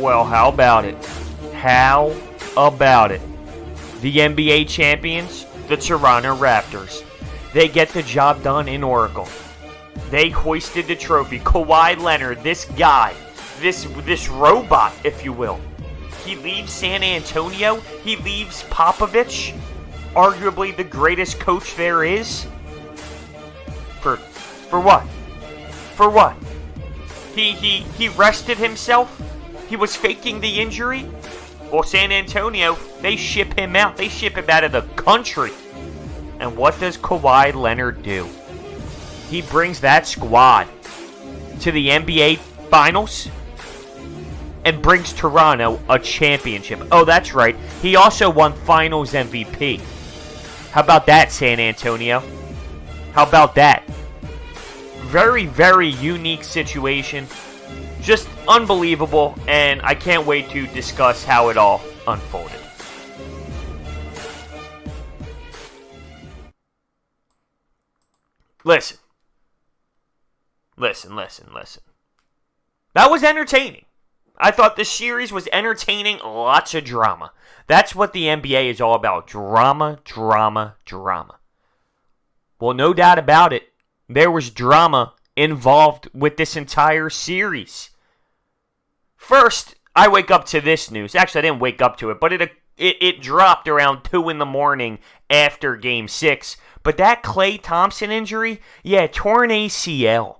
Well, how about it? How about it? The NBA champions, the Toronto Raptors. They get the job done in Oracle. They hoisted the trophy. Kawhi Leonard, this guy, this robot, if you will. He leaves San Antonio. He leaves Popovich, arguably the greatest coach there is. For what? For what? He rested himself. He was faking the injury. Well, San Antonio, they ship him out. They ship him out of the country. And what does Kawhi Leonard do? He brings that squad to the NBA Finals and brings Toronto a championship. Oh, that's right. He also won Finals MVP. How about that, San Antonio? How about that? Very, very unique situation. Just unbelievable, and I can't wait to discuss how it all unfolded. Listen. That was entertaining. I thought the series was entertaining, lots of drama. That's what the NBA is all about. Drama, drama, drama. Well, no doubt about it. There was drama involved with this entire series. First, I wake up to this news. Actually, I didn't wake up to it, but it dropped around 2 in the morning after Game 6. But that Klay Thompson injury, torn ACL.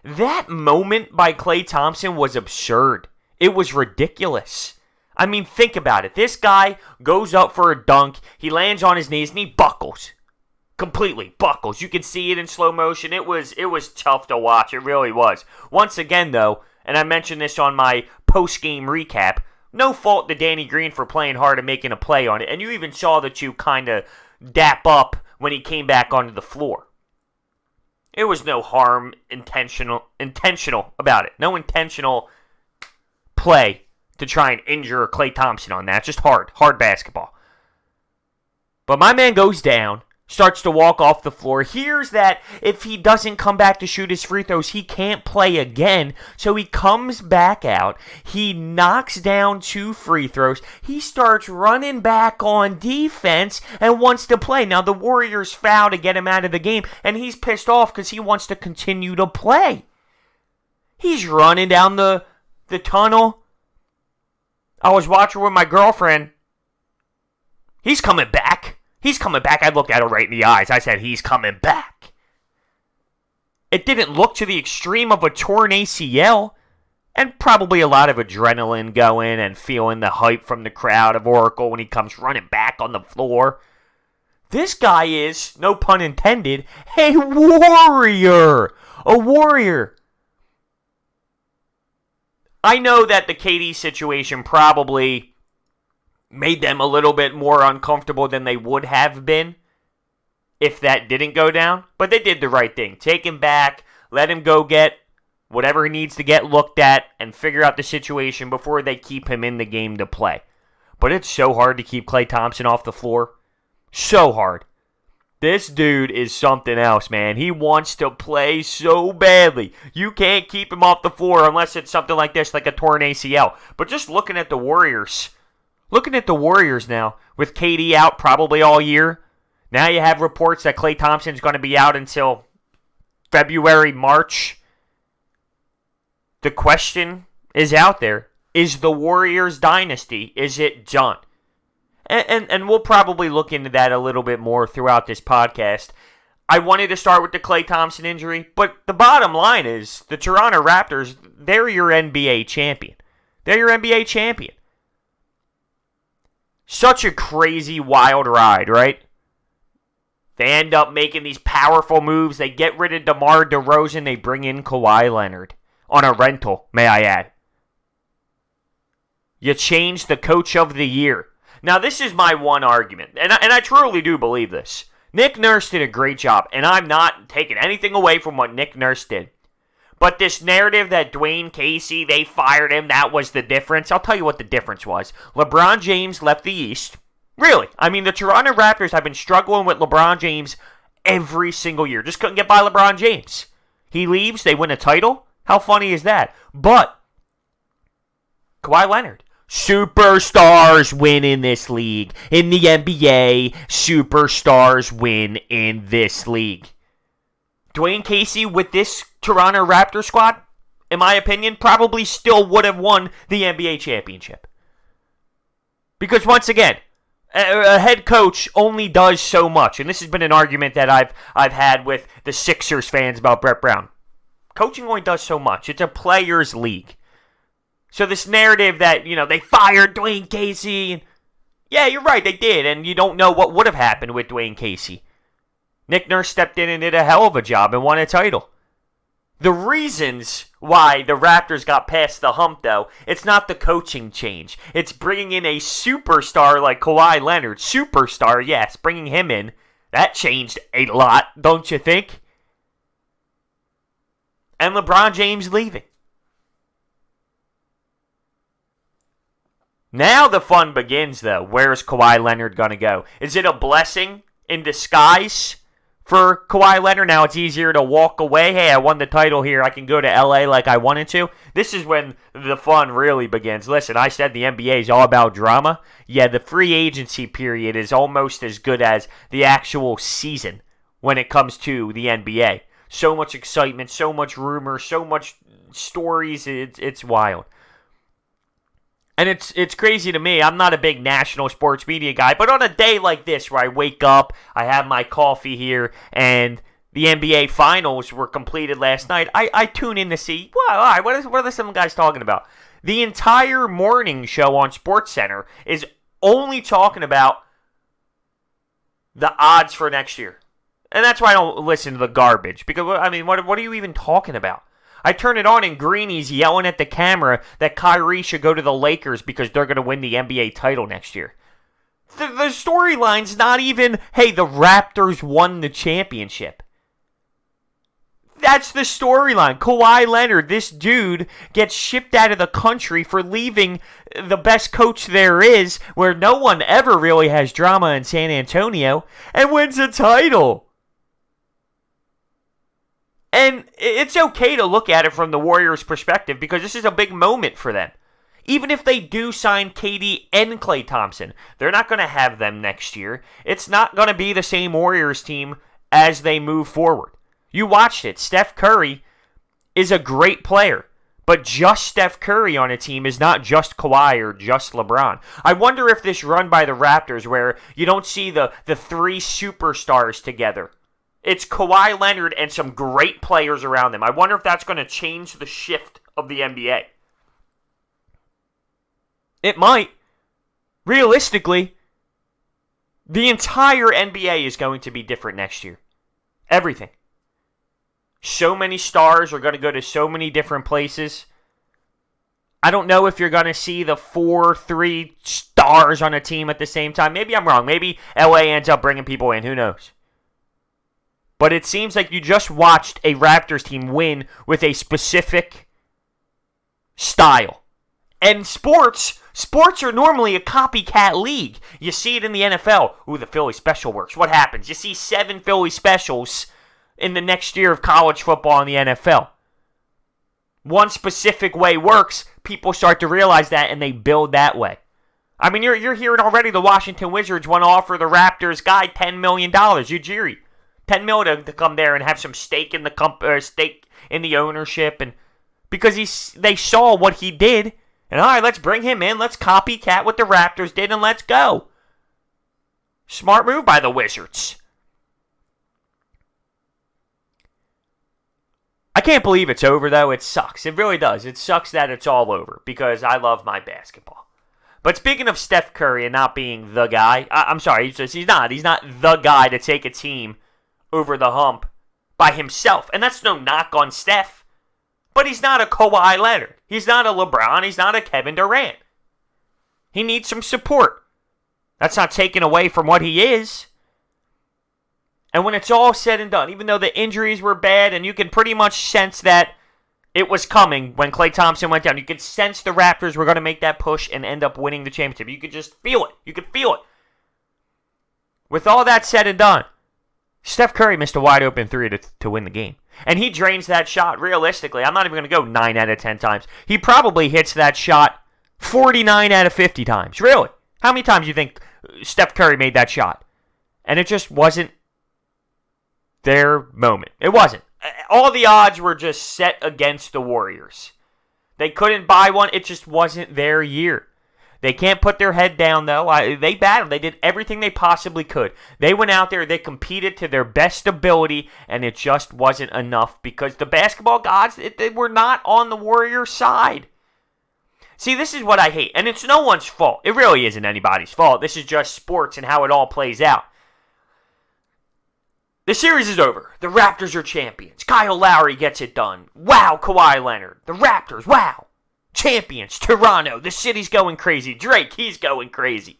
That moment by Klay Thompson was absurd. It was ridiculous. I mean, think about it. This guy goes up for a dunk. He lands on his knees and he buckles. Completely buckles. You can see it in slow motion. It was tough to watch. It really was. Once again, though, and I mentioned this on my post-game recap, no fault to Danny Green for playing hard and making a play on it. And you even saw that you kind of dap up when he came back onto the floor. It was no harm intentional about it. No intentional play to try and injure Klay Thompson on that. Just hard basketball. But my man goes down, starts to walk off the floor, hears that if he doesn't come back to shoot his free throws, he can't play again. So he comes back out. He knocks down 2 free throws. He starts running back on defense and wants to play. Now, the Warriors foul to get him out of the game, and he's pissed off because he wants to continue to play. He's running down the tunnel. I was watching with my girlfriend. He's coming back. He's coming back. I looked at her right in the eyes. I said, he's coming back. It didn't look to the extreme of a torn ACL. And probably a lot of adrenaline going and feeling the hype from the crowd of Oracle when he comes running back on the floor. This guy is, no pun intended, a warrior. A warrior. I know that the KD situation probably made them a little bit more uncomfortable than they would have been if that didn't go down. But they did the right thing. Take him back, let him go get whatever he needs to get looked at, and figure out the situation before they keep him in the game to play. But it's so hard to keep Klay Thompson off the floor. So hard. This dude is something else, man. He wants to play so badly. You can't keep him off the floor unless it's something like this, like a torn ACL. But just looking at the Warriors... Looking at the Warriors now, with KD out probably all year. Now you have reports that Klay Thompson's going to be out until February, March. The question is out there. Is the Warriors dynasty, is it done? And we'll probably look into that a little bit more throughout this podcast. I wanted to start with the Klay Thompson injury, but the bottom line is the Toronto Raptors, they're your NBA champion. They're your NBA champion. Such a crazy, wild ride, right? They end up making these powerful moves. They get rid of DeMar DeRozan. They bring in Kawhi Leonard on a rental, may I add. You change the coach of the year. Now, this is my one argument, and I truly do believe this. Nick Nurse did a great job, and I'm not taking anything away from what Nick Nurse did. But this narrative that Dwayne Casey, they fired him, that was the difference. I'll tell you what the difference was. LeBron James left the East. Really. I mean, the Toronto Raptors have been struggling with LeBron James every single year. Just couldn't get by LeBron James. He leaves, they win a title. How funny is that? But Kawhi Leonard. Superstars win in this league. In the NBA, superstars win in this league. Dwayne Casey with this Toronto Raptors squad, in my opinion, probably still would have won the NBA championship. Because once again, a head coach only does so much. And this has been an argument that I've had with the Sixers fans about Brett Brown. Coaching only does so much. It's a players' league. So this narrative that, they fired Dwayne Casey. Yeah, you're right, they did. And you don't know what would have happened with Dwayne Casey. Nick Nurse stepped in and did a hell of a job and won a title. The reasons why the Raptors got past the hump, though, it's not the coaching change. It's bringing in a superstar like Kawhi Leonard. Superstar, yes, bringing him in. That changed a lot, don't you think? And LeBron James leaving. Now the fun begins, though. Where's Kawhi Leonard going to go? Is it a blessing in disguise for Kawhi Leonard? Now it's easier to walk away. Hey, I won the title here. I can go to LA like I wanted to. This is when the fun really begins. Listen, I said the NBA is all about drama. Yeah, the free agency period is almost as good as the actual season when it comes to the NBA. So much excitement, so much rumor, so much stories. It's wild. And it's crazy to me. I'm not a big national sports media guy, but on a day like this where I wake up, I have my coffee here, and the NBA Finals were completed last night, I tune in to see, what are some guys talking about? The entire morning show on SportsCenter is only talking about the odds for next year. And that's why I don't listen to the garbage. Because, what are you even talking about? I turn it on and Greeny's yelling at the camera that Kyrie should go to the Lakers because they're going to win the NBA title next year. The storyline's not even, hey, the Raptors won the championship. That's the storyline. Kawhi Leonard, this dude, gets shipped out of the country for leaving the best coach there is, where no one ever really has drama in San Antonio, and wins a title. And it's okay to look at it from the Warriors' perspective because this is a big moment for them. Even if they do sign KD and Klay Thompson, they're not going to have them next year. It's not going to be the same Warriors team as they move forward. You watched it. Steph Curry is a great player, but just Steph Curry on a team is not just Kawhi or just LeBron. I wonder if this run by the Raptors where you don't see the three superstars together. It's Kawhi Leonard and some great players around them. I wonder if that's going to change the shift of the NBA. It might. Realistically, the entire NBA is going to be different next year. Everything. So many stars are going to go to so many different places. I don't know if you're going to see the 3 stars on a team at the same time. Maybe I'm wrong. Maybe LA ends up bringing people in. Who knows? But it seems like you just watched a Raptors team win with a specific style. And sports are normally a copycat league. You see it in the NFL. Ooh, the Philly special works. What happens? You see 7 Philly specials in the next year of college football in the NFL. One specific way works, people start to realize that, and they build that way. I mean, you're hearing already the Washington Wizards want to offer the Raptors guy $10 million. Ujiri. $10 million to come there and have some stake in the stake in the ownership, and because they saw what he did, and all right, let's bring him in. Let's copycat what the Raptors did, and let's go. Smart move by the Wizards. I can't believe it's over, though. It sucks. It really does. It sucks that it's all over because I love my basketball. But speaking of Steph Curry and not being the guy, I'm sorry, he's not the guy to take a team over the hump by himself. And that's no knock on Steph. But he's not a Kawhi Leonard. He's not a LeBron. He's not a Kevin Durant. He needs some support. That's not taken away from what he is. And when it's all said and done, even though the injuries were bad, and you can pretty much sense that it was coming when Klay Thompson went down. You could sense the Raptors were going to make that push and end up winning the championship. You could just feel it. You could feel it. With all that said and done, Steph Curry missed a wide open 3 to win the game. And he drains that shot realistically. I'm not even going to go 9 out of 10 times. He probably hits that shot 49 out of 50 times. Really? How many times do you think Steph Curry made that shot? And it just wasn't their moment. It wasn't. All the odds were just set against the Warriors. They couldn't buy one. It just wasn't their year. They can't put their head down, though. They battled. They did everything they possibly could. They went out there. They competed to their best ability, and it just wasn't enough because the basketball gods, they were not on the Warriors' side. See, this is what I hate, and it's no one's fault. It really isn't anybody's fault. This is just sports and how it all plays out. The series is over. The Raptors are champions. Kyle Lowry gets it done. Wow, Kawhi Leonard. The Raptors, wow. Champions. Toronto. The city's going crazy. Drake, he's going crazy.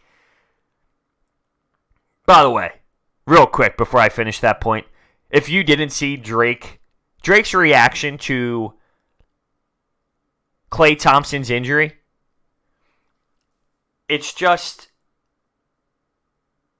By the way, real quick before I finish that point, if you didn't see Drake's reaction to Klay Thompson's injury, it's just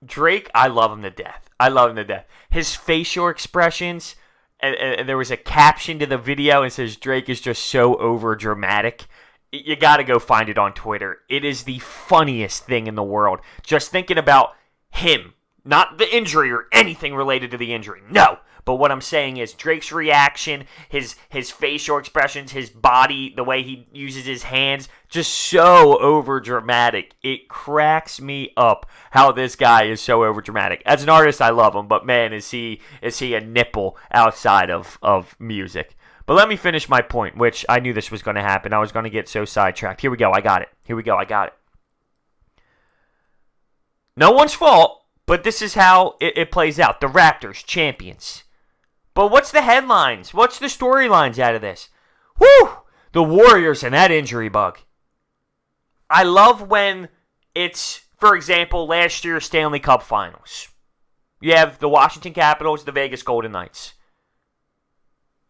Drake, I love him to death. I love him to death. His facial expressions, and there was a caption to the video and says Drake is just so over dramatic. You got to go find it on Twitter. It is the funniest thing in the world. Just thinking about him, not the injury or anything related to the injury. No. But what I'm saying is Drake's reaction, his facial expressions, his body, the way he uses his hands, just so over dramatic. It cracks me up how this guy is so over dramatic. As an artist, I love him, but man, is he a nipple outside of music. But let me finish my point, which I knew this was going to happen. I was going to get so sidetracked. Here we go. I got it. No one's fault, but this is how it plays out. The Raptors, champions. But what's the headlines? What's the storylines out of this? Woo! The Warriors and that injury bug. I love when it's, for example, last year's Stanley Cup Finals. You have the Washington Capitals, the Vegas Golden Knights.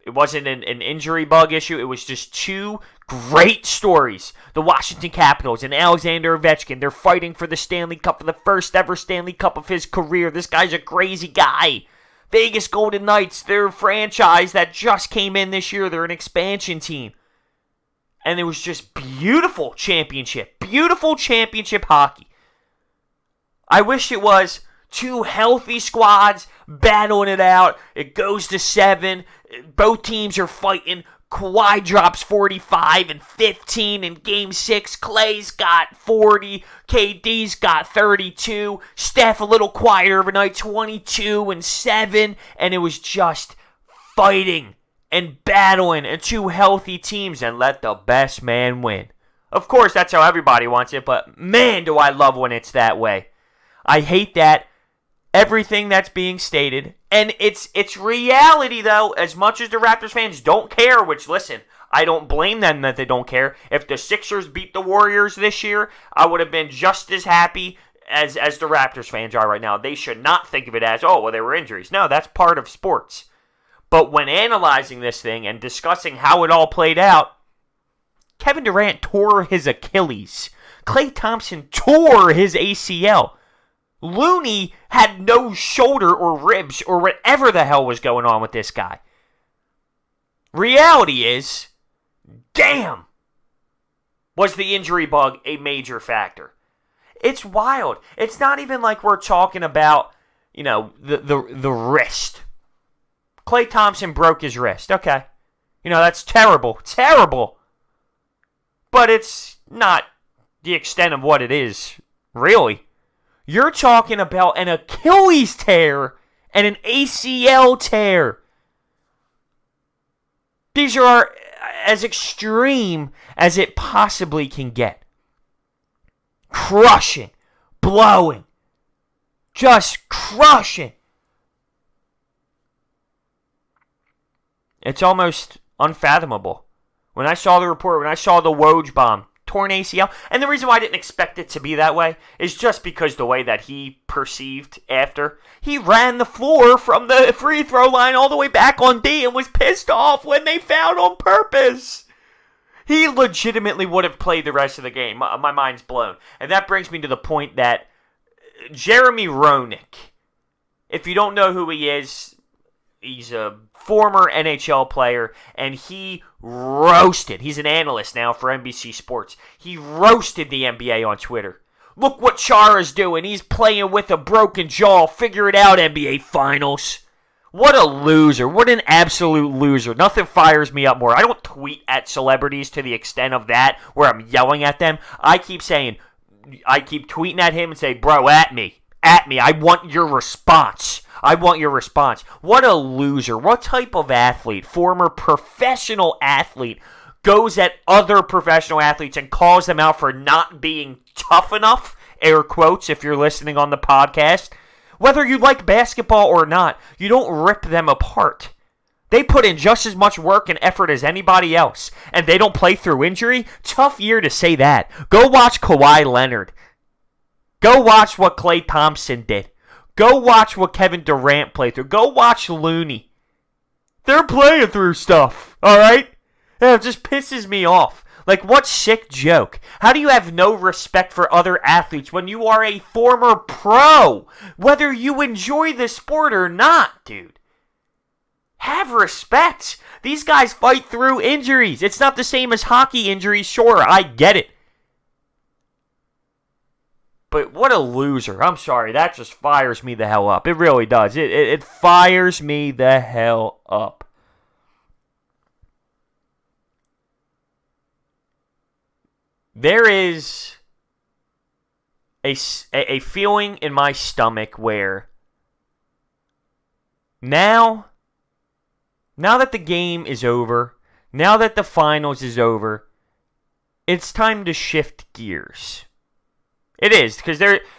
It wasn't an injury bug issue. It was just two great stories. The Washington Capitals and Alexander Ovechkin. They're fighting for the Stanley Cup, for the first ever Stanley Cup of his career. This guy's a crazy guy. Vegas Golden Knights, they're a franchise that just came in this year. They're an expansion team. And it was just beautiful championship hockey. I wish it was two healthy squads battling it out. It goes to 7. Both teams are fighting. Kawhi drops 45 and 15 in Game 6. Klay's got 40. KD's got 32. Steph a little quieter overnight, 22 and 7. And it was just fighting and battling and two healthy teams and let the best man win. Of course, that's how everybody wants it, but man, do I love when it's that way. I hate that. Everything that's being stated, and it's reality though, as much as the Raptors fans don't care, which listen, I don't blame them that they don't care. If the Sixers beat the Warriors this year, I would have been just as happy as the Raptors fans are right now. They should not think of it as, oh, well, there were injuries. No, that's part of sports. But when analyzing this thing and discussing how it all played out, Kevin Durant tore his Achilles. Klay Thompson tore his ACL. Looney had no shoulder or ribs or whatever the hell was going on with this guy. Reality is, damn, was the injury bug a major factor. It's wild. It's not even like we're talking about, the wrist. Klay Thompson broke his wrist. Okay. That's terrible. Terrible. But it's not the extent of what it is, really. You're talking about an Achilles tear and an ACL tear. These are as extreme as it possibly can get. Crushing, blowing, just crushing. It's almost unfathomable. When I saw the report, when I saw the Woj bomb, torn ACL. And the reason why I didn't expect it to be that way is just because the way that he perceived after. He ran the floor from the free throw line all the way back on D and was pissed off when they fouled on purpose. He legitimately would have played the rest of the game. My mind's blown. And that brings me to the point that Jeremy Roenick, if you don't know who he is, He's a former NHL player, and he roasted. He's an analyst now for NBC Sports. He roasted the NBA on Twitter. Look what Chara's doing. He's playing with a broken jaw. Figure it out, NBA Finals. What a loser. What an absolute loser. Nothing fires me up more. I don't tweet at celebrities to the extent of that, where I'm yelling at them. I keep tweeting at him and say, bro, at me. I want your response. What a loser. What type of athlete, former professional athlete, goes at other professional athletes and calls them out for not being tough enough, air quotes, if you're listening on the podcast. Whether you like basketball or not, you don't rip them apart. They put in just as much work and effort as anybody else, and they don't play through injury? Tough year to say that. Go watch Kawhi Leonard. Go watch what Klay Thompson did. Go watch what Kevin Durant played through. Go watch Looney. They're playing through stuff, all right? It just pisses me off. Like, what sick joke? How do you have no respect for other athletes when you are a former pro? Whether you enjoy the sport or not, dude. Have respect. These guys fight through injuries. It's not the same as hockey injuries. Sure, I get it. But what a loser. I'm sorry, that just fires me the hell up. It really does. It fires me the hell up. There is a feeling in my stomach where now that the game is over, now that the finals is over, it's time to shift gears. It is, because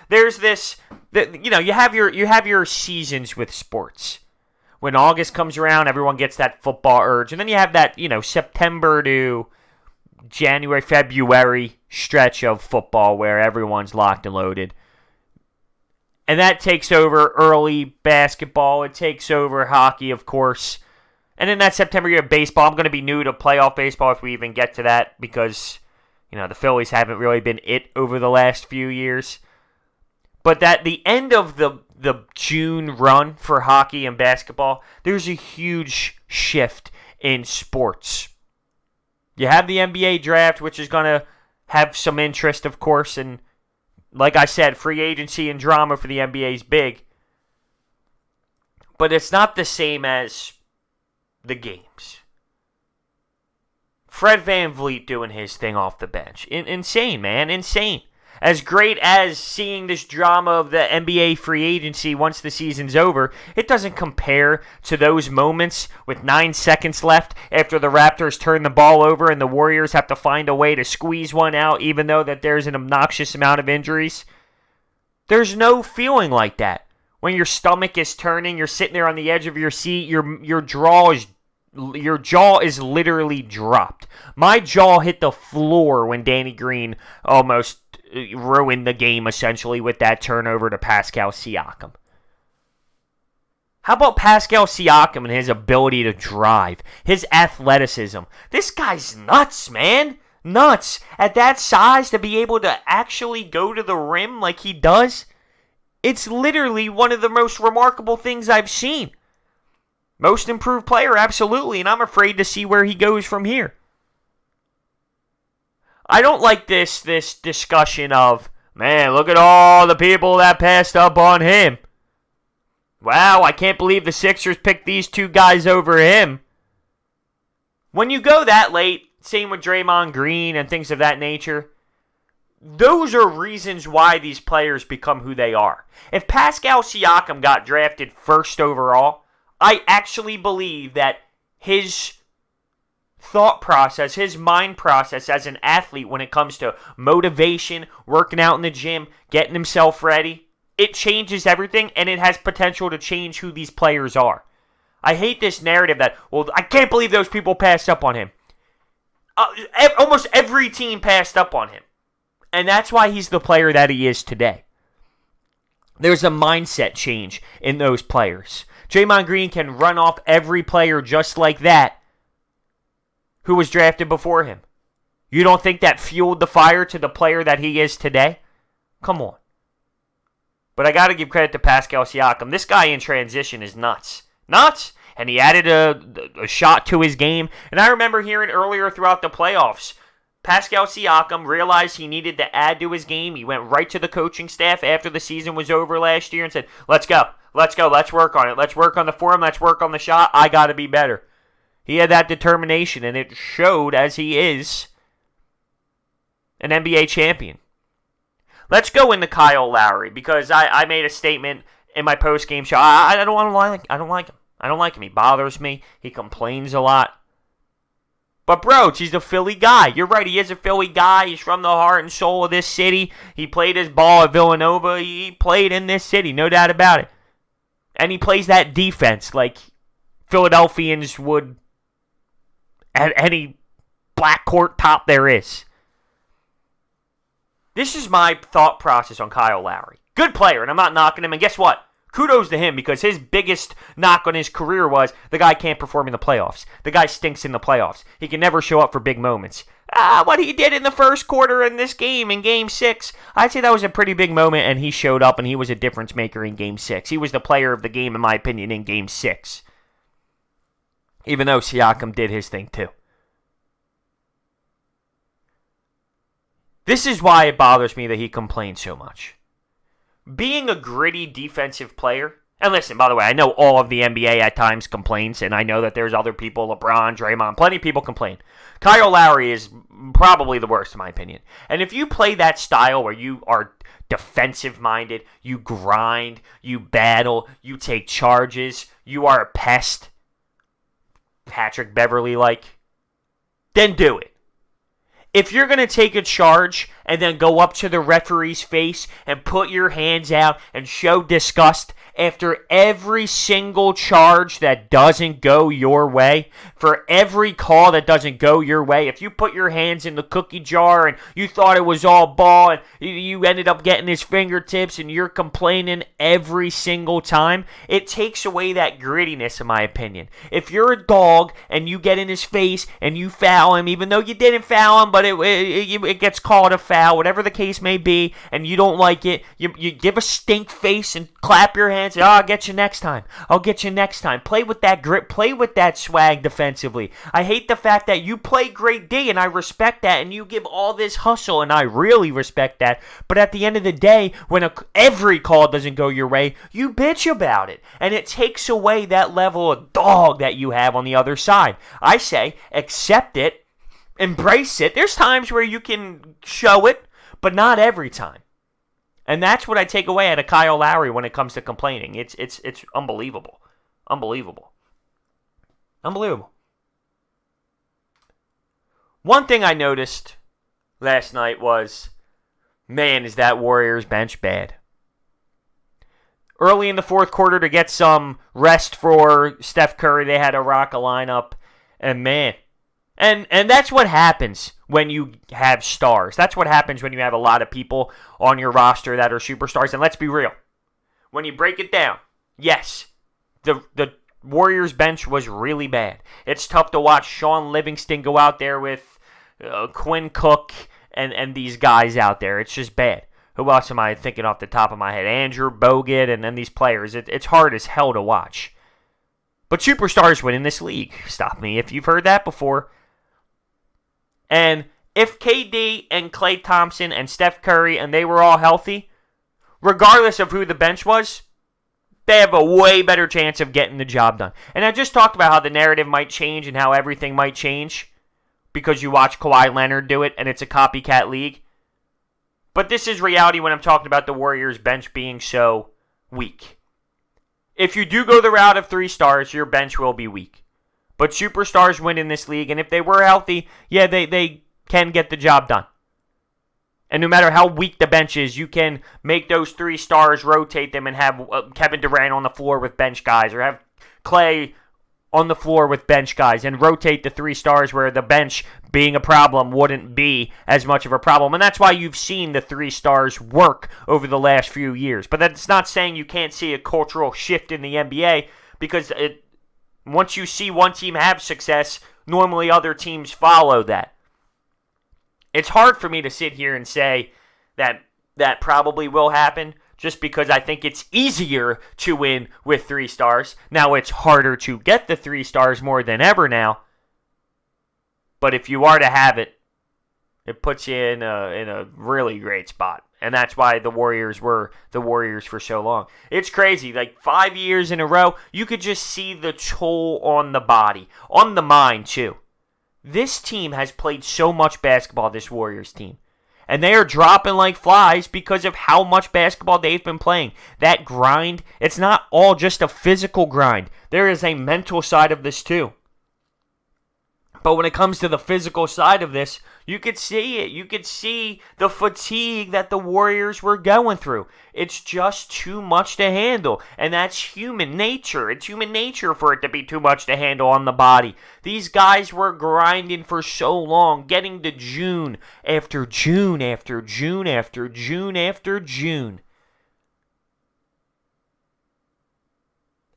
there's this, you have your seasons with sports. When August comes around, everyone gets that football urge, and then you have that, September to January, February stretch of football where everyone's locked and loaded. And that takes over early basketball. It takes over hockey, of course. And in that September, you have baseball. I'm going to be new to playoff baseball if we even get to that because, the Phillies haven't really been it over the last few years. But at the end of the June run for hockey and basketball, there's a huge shift in sports. You have the NBA draft, which is going to have some interest, of course. And like I said, free agency and drama for the NBA is big. But it's not the same as the games. Fred VanVleet doing his thing off the bench. Insane, man. Insane. As great as seeing this drama of the NBA free agency once the season's over, it doesn't compare to those moments with 9 seconds left after the Raptors turn the ball over and the Warriors have to find a way to squeeze one out even though that there's an obnoxious amount of injuries. There's no feeling like that. When your stomach is turning, you're sitting there on the edge of your seat, your jaw is literally dropped. My jaw hit the floor when Danny Green almost ruined the game, essentially, with that turnover to Pascal Siakam. How about Pascal Siakam and his ability to drive, his athleticism? This guy's nuts, man. Nuts. At that size, to be able to actually go to the rim like he does, it's literally one of the most remarkable things I've seen. Most improved player, absolutely, and I'm afraid to see where he goes from here. I don't like this discussion of, man, look at all the people that passed up on him. Wow, I can't believe the Sixers picked these two guys over him. When you go that late, same with Draymond Green and things of that nature, those are reasons why these players become who they are. If Pascal Siakam got drafted first overall, I actually believe that his thought process, his mind process as an athlete when it comes to motivation, working out in the gym, getting himself ready, it changes everything and it has potential to change who these players are. I hate this narrative that, well, I can't believe those people passed up on him. Almost every team passed up on him. And that's why he's the player that he is today. There's a mindset change in those players. Draymond Green can run off every player just like that who was drafted before him. You don't think that fueled the fire to the player that he is today? Come on. But I got to give credit to Pascal Siakam. This guy in transition is nuts. Nuts? and he added a shot to his game. And I remember hearing earlier throughout the playoffs, Pascal Siakam realized he needed to add to his game. He went right to the coaching staff after the season was over last year and said, let's go, let's work on it. Let's work on the form, let's work on the shot. I got to be better. He had that determination, and it showed as he is an NBA champion. Let's go into Kyle Lowry, because I made a statement in my post-game show. I don't like him. I don't like him. He bothers me. He complains a lot. But, bro, he's a Philly guy. You're right, he is a Philly guy. He's from the heart and soul of this city. He played his ball at Villanova. He played in this city, no doubt about it. And he plays that defense like Philadelphians would at any black court top there is. This is my thought process on Kyle Lowry. Good player, and I'm not knocking him. And guess what? Kudos to him, because his biggest knock on his career was the guy can't perform in the playoffs. The guy stinks in the playoffs. He can never show up for big moments. What he did in the first quarter in this game, in Game 6, I'd say that was a pretty big moment, and he showed up, and he was a difference maker in Game 6. He was the player of the game, in my opinion, in Game 6. Even though Siakam did his thing, too. This is why it bothers me that he complains so much. Being a gritty defensive player, and listen, by the way, I know all of the NBA at times complains, and I know that there's other people, LeBron, Draymond, plenty of people complain. Kyle Lowry is probably the worst, in my opinion. And if you play that style where you are defensive-minded, you grind, you battle, you take charges, you are a pest, Patrick Beverley-like, then do it. If you're going to take a charge and then go up to the referee's face and put your hands out and show disgust after every single charge that doesn't go your way, for every call that doesn't go your way, if you put your hands in the cookie jar and you thought it was all ball and you ended up getting his fingertips and you're complaining every single time, it takes away that grittiness, in my opinion. If you're a dog and you get in his face and you foul him, even though you didn't foul him, but it gets called a foul, whatever the case may be, and you don't like it, you give a stink face and clap your hands. I'll get you next time. I'll get you next time. Play with that grit. Play with that swag defensively. I hate the fact that you play great D, and I respect that, and you give all this hustle, and I really respect that. But at the end of the day, when every call doesn't go your way, you bitch about it, and it takes away that level of dog that you have on the other side. I say, accept it, embrace it. There's times where you can show it, but not every time. And that's what I take away out of Kyle Lowry when it comes to complaining. It's unbelievable. Unbelievable. One thing I noticed last night was, man, is that Warriors bench bad. Early in the fourth quarter to get some rest for Steph Curry, they had to rock a lineup. And man, and that's what happens when you have stars. That's what happens when you have a lot of people on your roster that are superstars. And let's be real. When you break it down, yes, the Warriors bench was really bad. It's tough to watch Sean Livingston go out there with Quinn Cook and these guys out there. It's just bad. Who else am I thinking off the top of my head? Andrew Bogut and then these players. It's hard as hell to watch. But superstars win in this league. Stop me if you've heard that before. And if KD and Klay Thompson and Steph Curry and they were all healthy, regardless of who the bench was, they have a way better chance of getting the job done. And I just talked about how the narrative might change and how everything might change because you watch Kawhi Leonard do it and it's a copycat league. But this is reality when I'm talking about the Warriors bench being so weak. If you do go the route of 3 stars, your bench will be weak. But superstars win in this league, and if they were healthy, yeah, they can get the job done. And no matter how weak the bench is, you can make those 3 stars, rotate them, and have Kevin Durant on the floor with bench guys, or have Klay on the floor with bench guys, and rotate the 3 stars where the bench being a problem wouldn't be as much of a problem. And that's why you've seen the 3 stars work over the last few years. But that's not saying you can't see a cultural shift in the NBA, because once you see one team have success, normally other teams follow that. It's hard for me to sit here and say that probably will happen just because I think it's easier to win with 3 stars. Now, it's harder to get the 3 stars more than ever now. But if you are to have it, it puts you in a really great spot. And that's why the Warriors were the Warriors for so long. It's crazy. Like 5 years in a row, you could just see the toll on the body, on the mind too. This team has played so much basketball, this Warriors team. And they are dropping like flies because of how much basketball they've been playing. That grind, it's not all just a physical grind. There is a mental side of this too. But when it comes to the physical side of this, you could see it. You could see the fatigue that the Warriors were going through. It's just too much to handle. And that's human nature. It's human nature for it to be too much to handle on the body. These guys were grinding for so long, getting to June after June after June after June after June.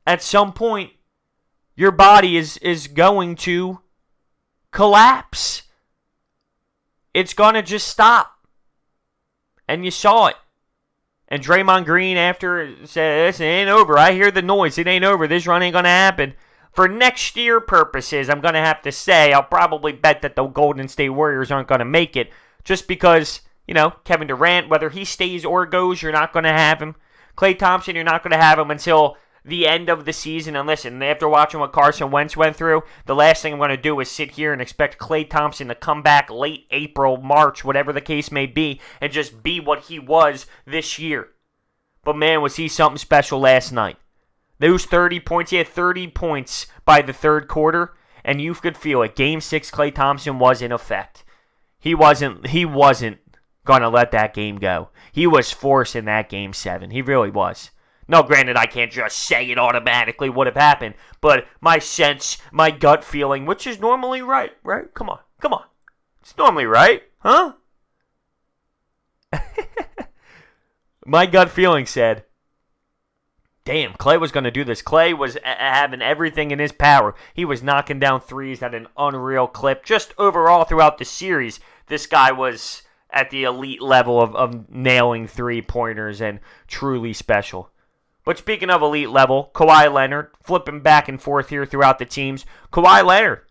At some point, your body is going to collapse. It's gonna just stop. And you saw it. And Draymond Green after said, "This ain't over. I hear the noise. It ain't over. This run ain't gonna happen." For next year purposes, I'm gonna have to say I'll probably bet that the Golden State Warriors aren't gonna make it, just because, Kevin Durant, whether he stays or goes, you're not gonna have him. Klay Thompson, you're not gonna have him until the end of the season. And listen, after watching what Carson Wentz went through, the last thing I'm going to do is sit here and expect Klay Thompson to come back late April, March, whatever the case may be, and just be what he was this year. But man, was he something special last night. Those 30 points, he had 30 points by the third quarter, and you could feel it. Game 6, Klay Thompson was in effect. He wasn't going to let that game go. He was forcing that Game 7. He really was. No, granted, I can't just say it automatically would have happened, but my sense, my gut feeling, which is normally right? Come on. It's normally right, huh? My gut feeling said, damn, Klay was going to do this. Klay was having everything in his power. He was knocking down threes at an unreal clip. Just overall throughout the series, this guy was at the elite level of nailing three-pointers and truly special. But speaking of elite level, Kawhi Leonard, flipping back and forth here throughout the teams. Kawhi Leonard,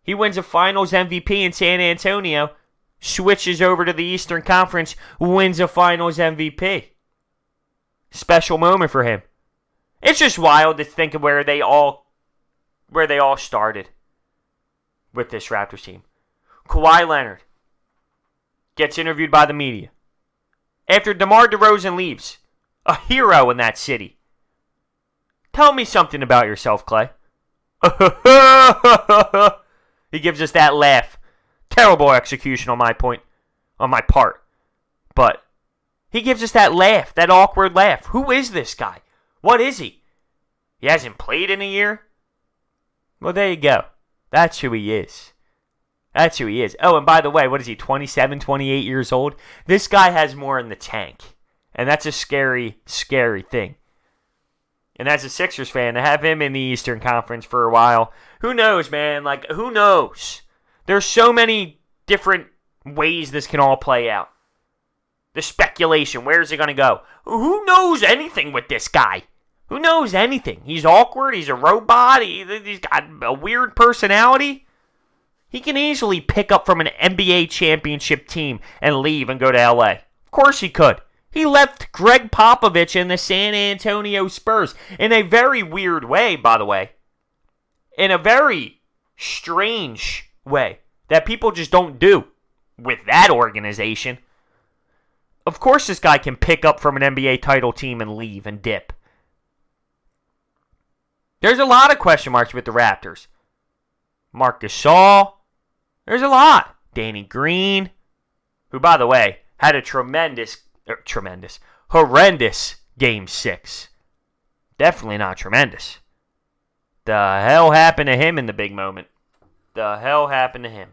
he wins a Finals MVP in San Antonio, switches over to the Eastern Conference, wins a Finals MVP. Special moment for him. It's just wild to think of where they all started with this Raptors team. Kawhi Leonard gets interviewed by the media. After DeMar DeRozan leaves, a hero in that city. Tell me something about yourself, Klay. He gives us that laugh. Terrible execution on my part. But he gives us that laugh, that awkward laugh. Who is this guy? What is he? He hasn't played in a year? Well, there you go. That's who he is. That's who he is. Oh, and by the way, what is he, 27, 28 years old? This guy has more in the tank. And that's a scary, scary thing. And as a Sixers fan, to have him in the Eastern Conference for a while, who knows, man? Who knows? There's so many different ways this can all play out. The speculation, where's it going to go? Who knows anything with this guy? Who knows anything? He's awkward, he's a robot, he's got a weird personality. He can easily pick up from an NBA championship team and leave and go to LA. Of course he could. He left Greg Popovich in the San Antonio Spurs in a very weird way, by the way. In a very strange way that people just don't do with that organization. Of course this guy can pick up from an NBA title team and leave and dip. There's a lot of question marks with the Raptors. Marc Gasol. There's a lot. Danny Green, who, by the way, had a horrendous Game 6. Definitely not tremendous. The hell happened to him in the big moment? The hell happened to him?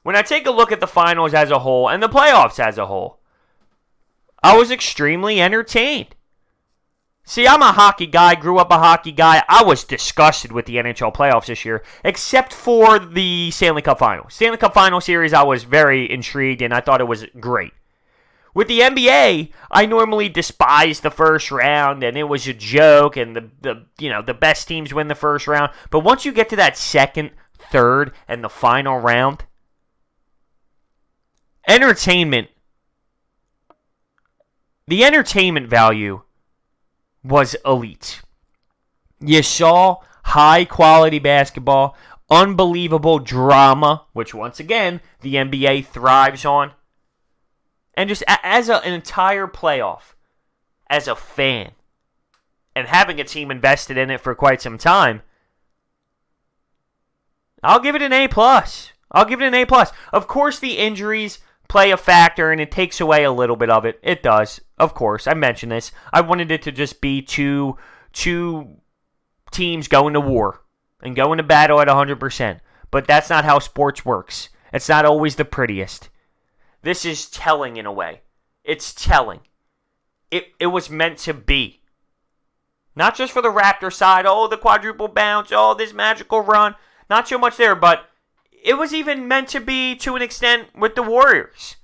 When I take a look at the finals as a whole and the playoffs as a whole, I was extremely entertained. See, I'm a hockey guy, grew up a hockey guy. I was disgusted with the NHL playoffs this year, except for the Stanley Cup Finals. Stanley Cup Final Series, I was very intrigued, and I thought it was great. With the NBA, I normally despise the first round, and it was a joke, and the best teams win the first round. But once you get to that second, third, and the final round, the entertainment value was elite. You saw high-quality basketball, unbelievable drama, which once again, the NBA thrives on. And just as an entire playoff, as a fan, and having a team invested in it for quite some time, I'll give it an A+. Of course, the injuries play a factor, and it takes away a little bit of it. It does, of course. I mentioned this. I wanted it to just be two teams going to war and going to battle at 100%. But that's not how sports works. It's not always the prettiest. This is telling in a way. It's telling. It was meant to be. Not just for the Raptor side, the quadruple bounce, this magical run. Not so much there, but it was even meant to be, to an extent, with the Warriors.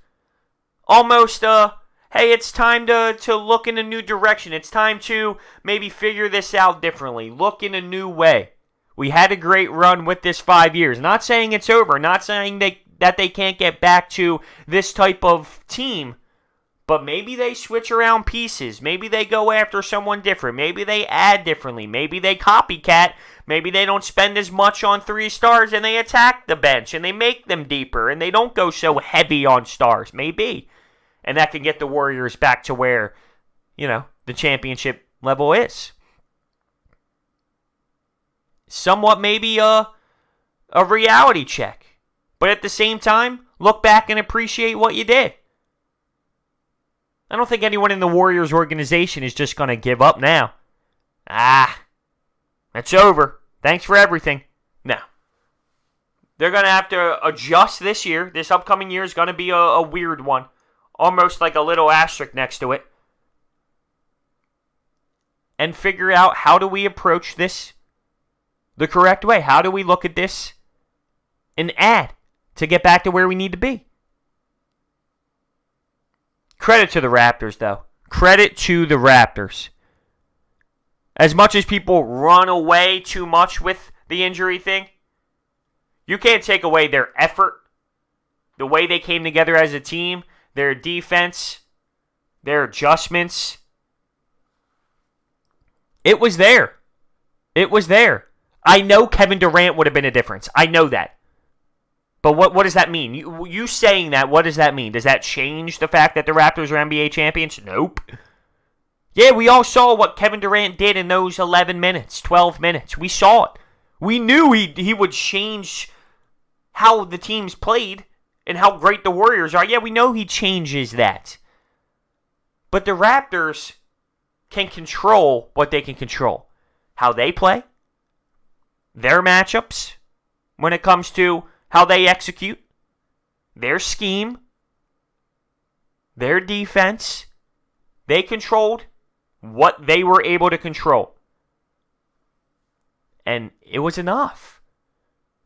Almost, hey, it's time to look in a new direction. It's time to maybe figure this out differently. Look in a new way. We had a great run with this 5 years. Not saying it's over. Not saying that they can't get back to this type of team. But maybe they switch around pieces. Maybe they go after someone different. Maybe they add differently. Maybe they copycat. Maybe they don't spend as much on 3 stars and they attack the bench and they make them deeper and they don't go so heavy on stars. Maybe. And that can get the Warriors back to where, the championship level is. Somewhat maybe a reality check. But at the same time, look back and appreciate what you did. I don't think anyone in the Warriors organization is just going to give up now. It's over. Thanks for everything. No. They're going to have to adjust this year. This upcoming year is going to be a weird one. Almost like a little asterisk next to it. And figure out, how do we approach this the correct way? How do we look at this and add to get back to where we need to be? Credit to the Raptors, though. Credit to the Raptors. As much as people run away too much with the injury thing, you can't take away their effort, the way they came together as a team, their defense, their adjustments. It was there. It was there. I know Kevin Durant would have been a difference. I know that. But what does that mean? You saying that, what does that mean? Does that change the fact that the Raptors are NBA champions? Nope. Yeah, we all saw what Kevin Durant did in those 11 minutes, 12 minutes. We saw it. We knew he would change how the teams played and how great the Warriors are. Yeah, we know he changes that. But the Raptors can control what they can control. How they play, their matchups, when it comes to how they execute, their scheme, their defense. They controlled what they were able to control. And it was enough.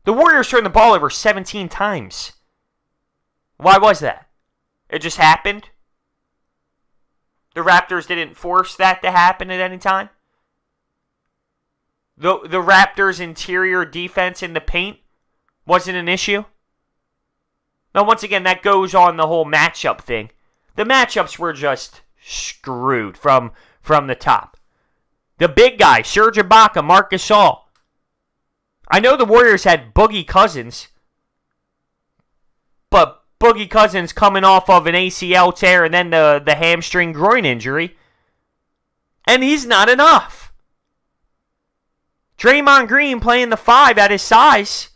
The Warriors turned the ball over 17 times. Why was that? It just happened? The Raptors didn't force that to happen at any time? The Raptors' interior defense in the paint wasn't an issue? Now, once again, that goes on the whole matchup thing. The matchups were just screwed from the top. The big guy, Serge Ibaka, Marc Gasol. I know the Warriors had Boogie Cousins, but Boogie Cousins coming off of an ACL tear and then the hamstring groin injury, and he's not enough. Draymond Green playing the 5 at his size.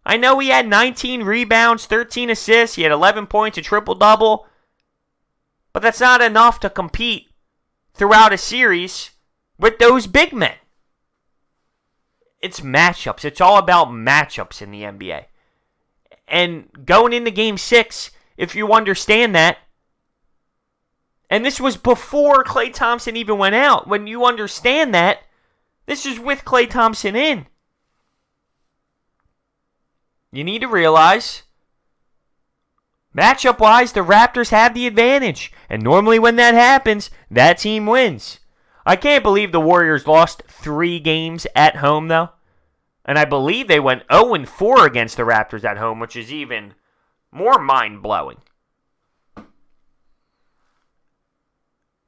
I know he had 19 rebounds, 13 assists, he had 11 points, a triple-double. But that's not enough to compete throughout a series with those big men. It's matchups. It's all about matchups in the NBA. And going into Game 6, if you understand that, and this was before Klay Thompson even went out, when you understand that, this is with Klay Thompson in. You need to realize Matchup-wise, the Raptors have the advantage. And normally when that happens, that team wins. I can't believe the Warriors lost 3 games at home, though. And I believe they went 0-4 against the Raptors at home, which is even more mind-blowing.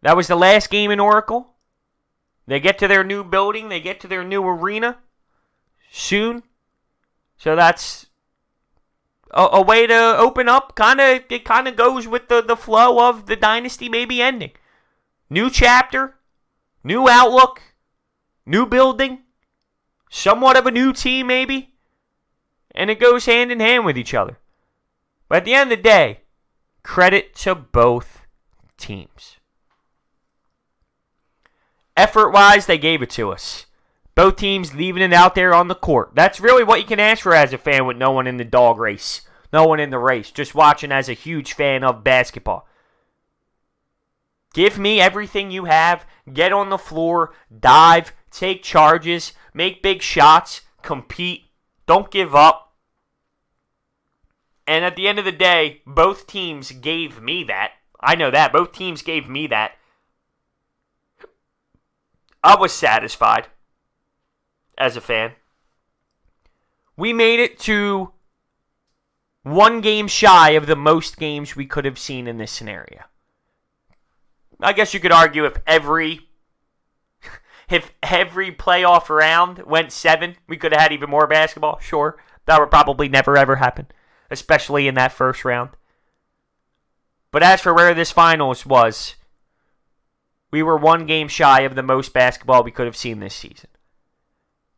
That was the last game in Oracle. They get to their new building. They get to their new arena soon. So that's a way to open up. It kind of goes with the flow of the dynasty maybe ending. New chapter. New outlook, new building, somewhat of a new team maybe, and it goes hand in hand with each other. But at the end of the day, credit to both teams. Effort-wise, they gave it to us. Both teams leaving it out there on the court. That's really what you can ask for as a fan with no one in the dog race, no one in the race, just watching as a huge fan of basketball. Give me everything you have. Get on the floor. Dive. Take charges. Make big shots. Compete. Don't give up. And at the end of the day, both teams gave me that. I know that. Both teams gave me that. I was satisfied as a fan. We made it to 1 game shy of the most games we could have seen in this scenario. I guess you could argue if every playoff round went 7, we could have had even more basketball. Sure, that would probably never ever happen, especially in that first round. But as for where this finals was, we were 1 game shy of the most basketball we could have seen this season.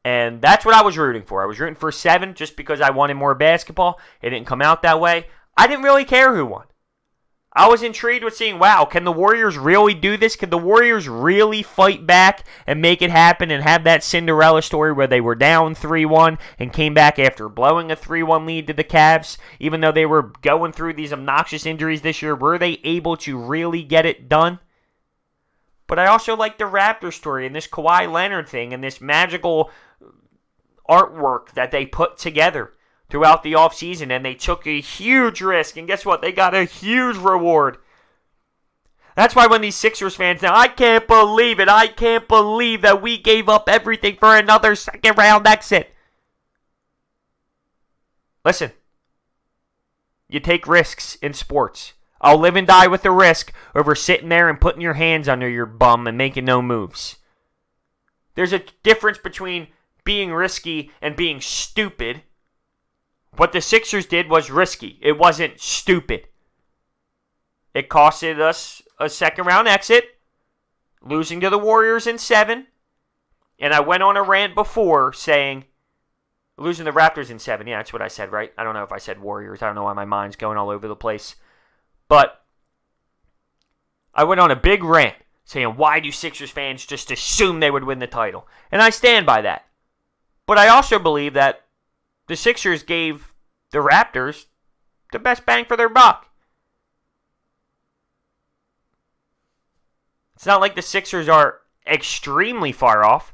And that's what I was rooting for. I was rooting for 7 just because I wanted more basketball. It didn't come out that way. I didn't really care who won. I was intrigued with seeing, wow, can the Warriors really do this? Can the Warriors really fight back and make it happen and have that Cinderella story where they were down 3-1 and came back after blowing a 3-1 lead to the Cavs? Even though they were going through these obnoxious injuries this year, were they able to really get it done? But I also like the Raptors story and this Kawhi Leonard thing and this magical artwork that they put together throughout the offseason, and they took a huge risk, and guess what? They got a huge reward. That's why when these Sixers fans now, I can't believe it. I can't believe that we gave up everything for another second round exit. Listen, you take risks in sports. I'll live and die with the risk over sitting there and putting your hands under your bum and making no moves. There's a difference between being risky and being stupid. What the Sixers did was risky. It wasn't stupid. It costed us a second round exit, losing to the Warriors in 7. And I went on a rant before saying, losing the Raptors in 7. Yeah, that's what I said, right? I don't know if I said Warriors. I don't know why my mind's going all over the place. But I went on a big rant saying, why do Sixers fans just assume they would win the title? And I stand by that. But I also believe that the Sixers gave the Raptors the best bang for their buck. It's not like the Sixers are extremely far off,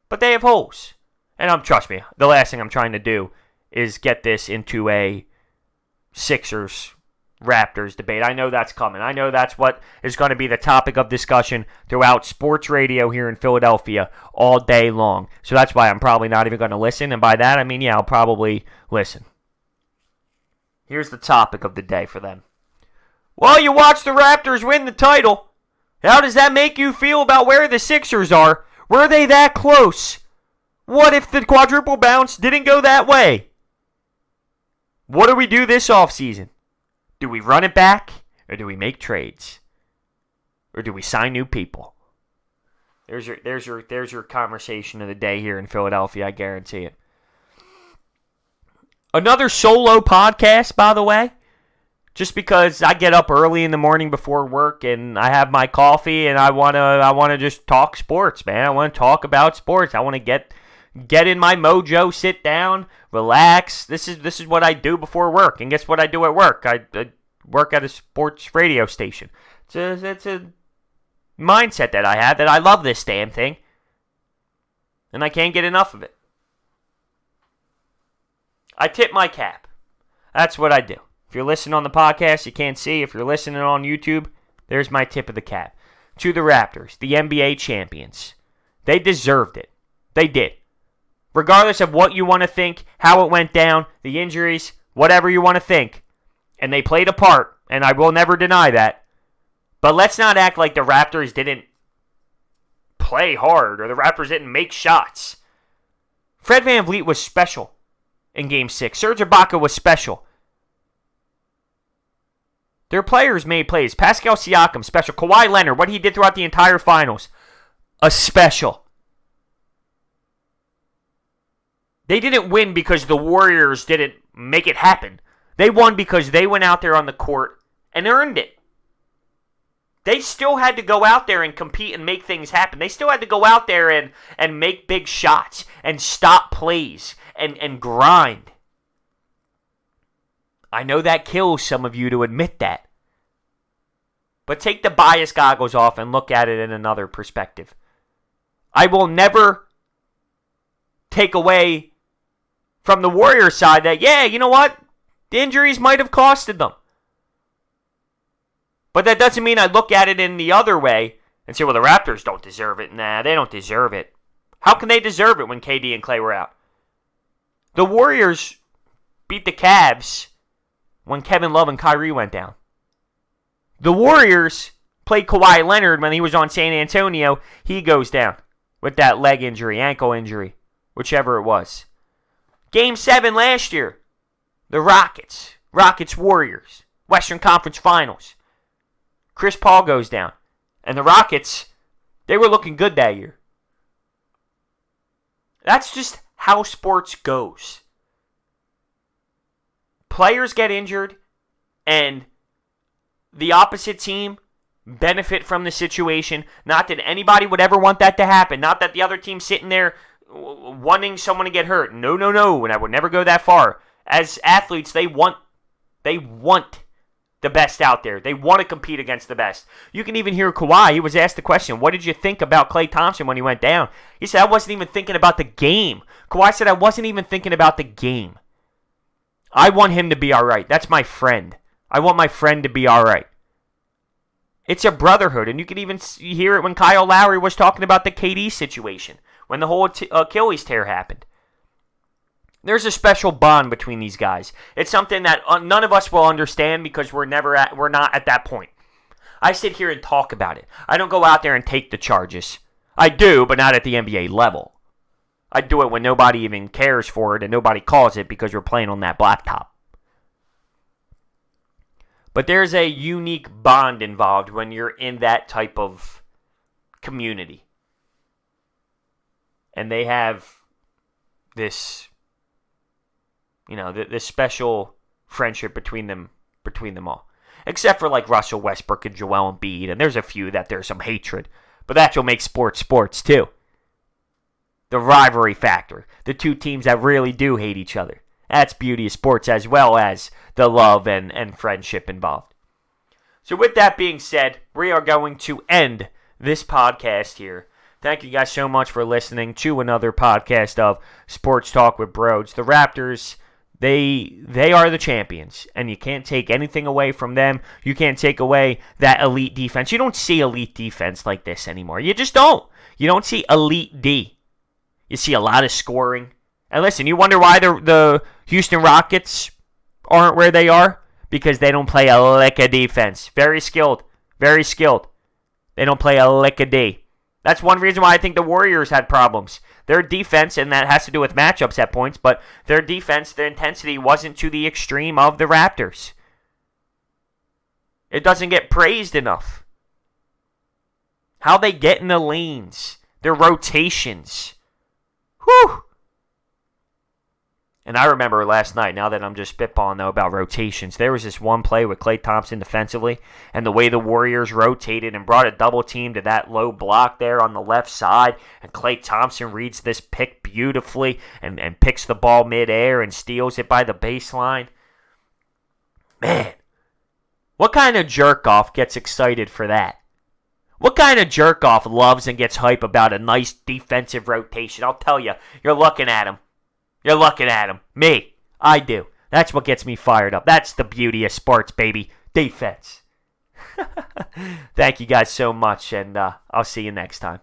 but they have holes. And trust me, the last thing I'm trying to do is get this into a Sixers Raptors debate. I know that's coming. I know that's what is going to be the topic of discussion throughout sports radio here in Philadelphia all day long. So that's why I'm probably not even going to listen. And by that, I mean, yeah, I'll probably listen. Here's the topic of the day for them. Well, you watched the Raptors win the title. How does that make you feel about where the Sixers are? Were they that close? What if the quadruple bounce didn't go that way? What do we do this offseason? Do we run it back, or do we make trades? Or do we sign new people? There's your conversation of the day here in Philadelphia, I guarantee it. Another solo podcast, by the way. Just because I get up early in the morning before work and I have my coffee and I wanna just talk sports, man. I want to talk about sports. I want to get in my mojo, sit down, relax. This is what I do before work. And guess what I do at work? I work at a sports radio station. It's a mindset that I have, that I love this damn thing. And I can't get enough of it. I tip my cap. That's what I do. If you're listening on the podcast, you can't see. If you're listening on YouTube, there's my tip of the cap. To the Raptors, the NBA champions. They deserved it. They did. Regardless of what you want to think, how it went down, the injuries, whatever you want to think. And they played a part, and I will never deny that. But let's not act like the Raptors didn't play hard or the Raptors didn't make shots. Fred VanVleet was special in Game 6. Serge Ibaka was special. Their players made plays. Pascal Siakam, special. Kawhi Leonard, what he did throughout the entire finals, a special. They didn't win because the Warriors didn't make it happen. They won because they went out there on the court and earned it. They still had to go out there and compete and make things happen. They still had to go out there and make big shots and stop plays and grind. I know that kills some of you to admit that. But take the bias goggles off and look at it in another perspective. I will never take away from the Warriors side that, yeah, you know what? The injuries might have costed them. But that doesn't mean I look at it in the other way and say, well, the Raptors don't deserve it. Nah, they don't deserve it. How can they deserve it when KD and Klay were out? The Warriors beat the Cavs when Kevin Love and Kyrie went down. The Warriors played Kawhi Leonard when he was on San Antonio. He goes down with that leg injury, ankle injury, whichever it was. Game 7 last year, the Rockets Warriors, Western Conference Finals. Chris Paul goes down. And the Rockets, they were looking good that year. That's just how sports goes. Players get injured, and the opposite team benefit from the situation. Not that anybody would ever want that to happen. Not that the other team's sitting there wanting someone to get hurt. No. And I would never go that far. As athletes, they want the best out there. They want to compete against the best. You can even hear Kawhi. He was asked the question, what did you think about Klay Thompson when he went down? He said, I wasn't even thinking about the game. Kawhi said, I wasn't even thinking about the game. I want him to be all right. That's my friend. I want my friend to be all right. It's a brotherhood, and you can even hear it when Kyle Lowry was talking about the KD situation, when the whole Achilles tear happened. There's a special bond between these guys. It's something that none of us will understand because we're not at that point. I sit here and talk about it. I don't go out there and take the charges. I do, but not at the NBA level. I do it when nobody even cares for it and nobody calls it because we're playing on that blacktop. But there's a unique bond involved when you're in that type of community. And they have this, this special friendship between them all. Except for like Russell Westbrook and Joel Embiid, and there's a few that there's some hatred. But that's what makes sports too. The rivalry factor. The two teams that really do hate each other. That's beauty of sports, as well as the love and friendship involved. So with that being said, we are going to end this podcast here. Thank you guys so much for listening to another podcast of Sports Talk with Broads. The Raptors, they are the champions, and you can't take anything away from them. You can't take away that elite defense. You don't see elite defense like this anymore. You just don't. You don't see elite D. You see a lot of scoring. And listen, you wonder why the Houston Rockets aren't where they are? Because they don't play a lick of defense. Very skilled. Very skilled. They don't play a lick of D. That's one reason why I think the Warriors had problems. Their defense, and that has to do with matchups at points, but their defense, their intensity wasn't to the extreme of the Raptors. It doesn't get praised enough. How they get in the lanes. Their rotations. Whew! And I remember last night, now that I'm just spitballing though about rotations, there was this one play with Klay Thompson defensively, and the way the Warriors rotated and brought a double team to that low block there on the left side, and Klay Thompson reads this pick beautifully and picks the ball midair and steals it by the baseline. Man, what kind of jerk-off gets excited for that? What kind of jerk-off loves and gets hype about a nice defensive rotation? I'll tell you, you're looking at him. You're looking at him. Me. I do. That's what gets me fired up. That's the beauty of sports, baby. Defense. Thank you guys so much, and I'll see you next time.